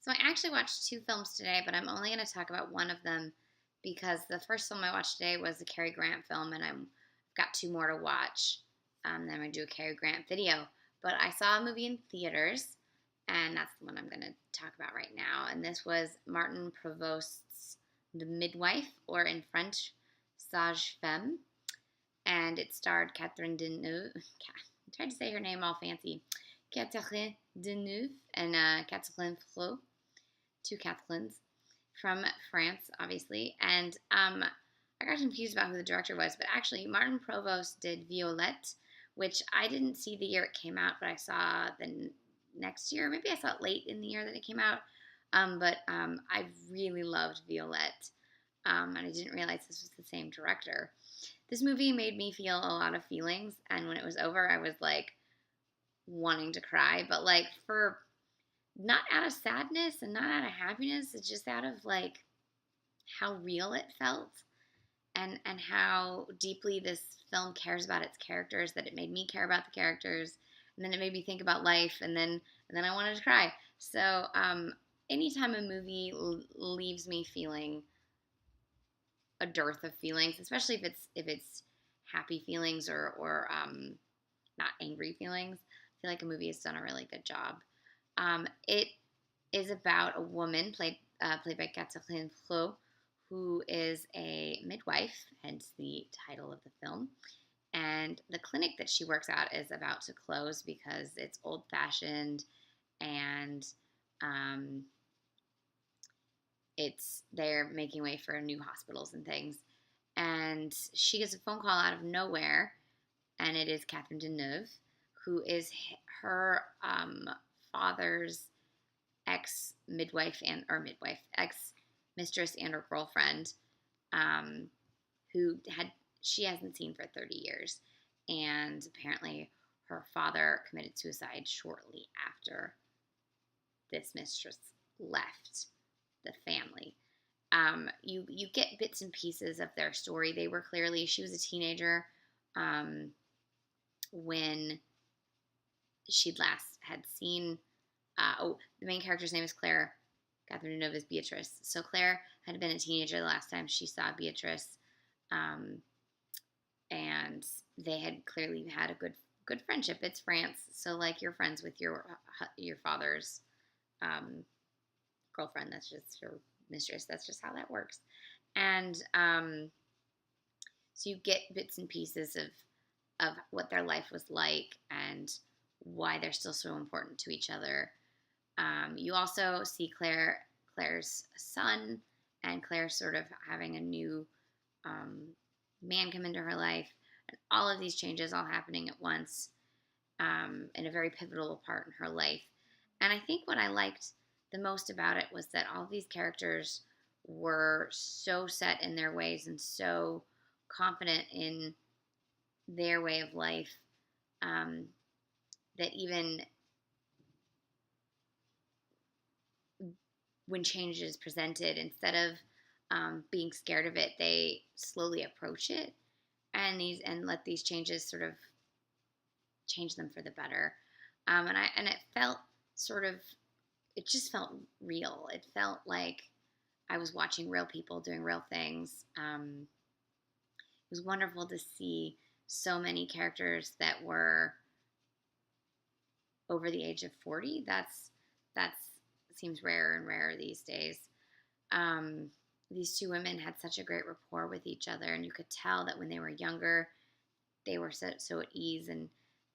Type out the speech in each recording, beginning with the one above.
So I actually watched two films today, but I'm only going to talk about one of them because the first film I watched today was a Cary Grant film, and I've got two more to watch. Then I'm going to do a Cary Grant video. But I saw a movie in theaters, and that's the one I'm going to talk about right now. And this was Martin Provost's The Midwife, or in French, Sage Femme. And it starred Catherine Deneuve. I tried to say her name all fancy. Catherine Deneuve and Catherine Frot, two Catherines from France, obviously. And I got confused about who the director was, but actually Martin Provost did Violette, which I didn't see the year it came out, but I saw the next year. Maybe I saw it late in the year that it came out. But I really loved Violette, and I didn't realize this was the same director. This movie made me feel a lot of feelings, and when it was over, I was like wanting to cry, but like for not out of sadness and not out of happiness, it's just out of like how real it felt and how deeply this film cares about its characters, that it made me care about the characters, and then it made me think about life, and then I wanted to cry. So anytime a movie leaves me feeling a dearth of feelings, especially if it's happy feelings or not angry feelings, I feel like a movie has done a really good job. It is about a woman played by Catherine Frot, who is a midwife, hence the title of the film. And the clinic that she works at is about to close because it's old-fashioned, and they're making way for new hospitals and things. And she gets a phone call out of nowhere, and it is Catherine Deneuve, who is her father's ex-midwife ex-mistress and her girlfriend, who she hasn't seen for 30 years. And apparently her father committed suicide shortly after this mistress left the family. You get bits and pieces of their story. She was a teenager when she'd last had seen, the main character's name is Claire. Catherine Deneuve is Beatrice. So Claire had been a teenager the last time she saw Beatrice, and they had clearly had a good friendship. It's France, so like you're friends with your father's girlfriend. That's just your mistress. That's just how that works. And so you get bits and pieces of what their life was like and why they're still so important to each other. You also see Claire's son, and Claire sort of having a new man come into her life, and all of these changes all happening at once in a very pivotal part in her life. And I think what I liked the most about it was that all of these characters were so set in their ways and so confident in their way of life, that even when change is presented, instead of being scared of it, they slowly approach it and let these changes sort of change them for the better. And it felt it just felt real. It felt like I was watching real people doing real things. It was wonderful to see so many characters that were over the age of 40. That's seems rarer and rarer these days. These two women had such a great rapport with each other, and you could tell that when they were younger, they were so at ease, and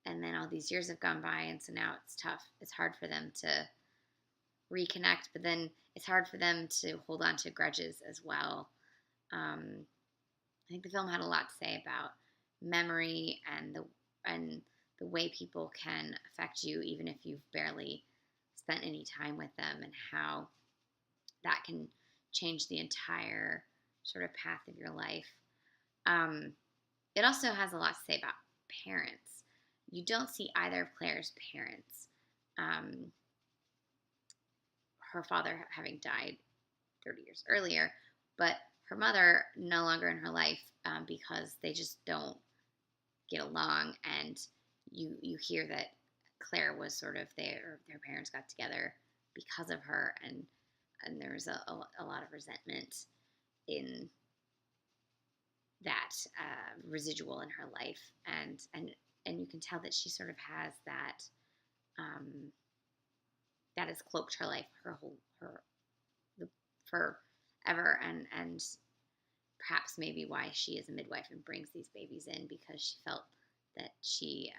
then all these years have gone by, and so now it's tough. It's hard for them to reconnect, but then it's hard for them to hold on to grudges as well. I think the film had a lot to say about memory and the way people can affect you even if you've barely spent any time with them, and how that can change the entire sort of path of your life. It also has a lot to say about parents. You don't see either of Claire's parents. Her father having died 30 years earlier, but her mother no longer in her life, because they just don't get along, and you hear that Claire was sort of their parents got together because of her, and there was a lot of resentment in that residual in her life, and you can tell that she sort of has that that has cloaked her life forever, and perhaps maybe why she is a midwife and brings these babies in, because she felt that she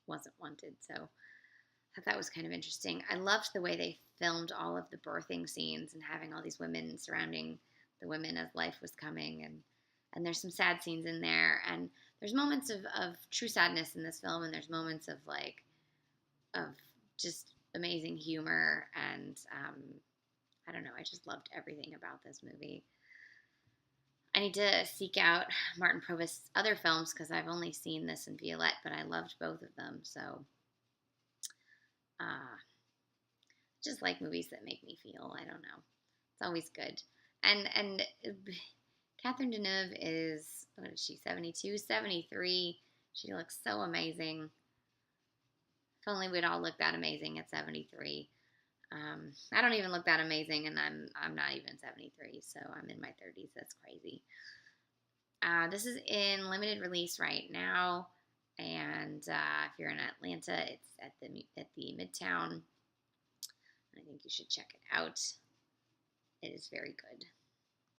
wasn't wanted. So I thought that was kind of interesting. I loved the way they filmed all of the birthing scenes and having all these women surrounding the women as life was coming, and there's some sad scenes in there, and there's moments of true sadness in this film, and there's moments of just amazing humor, and I don't know, I just loved everything about this movie. I need to seek out Martin Provost's other films because I've only seen this and Violette, but I loved both of them. So, just like movies that make me feel. I don't know. It's always good. And Catherine Deneuve is, what is she, 72, 73? She looks so amazing. If only we'd all look that amazing at 73. I don't even look that amazing, and I'm not even 73, so I'm in my 30s. That's crazy. This is in limited release right now, and if you're in Atlanta, it's at the Midtown. I think you should check it out. It is very good.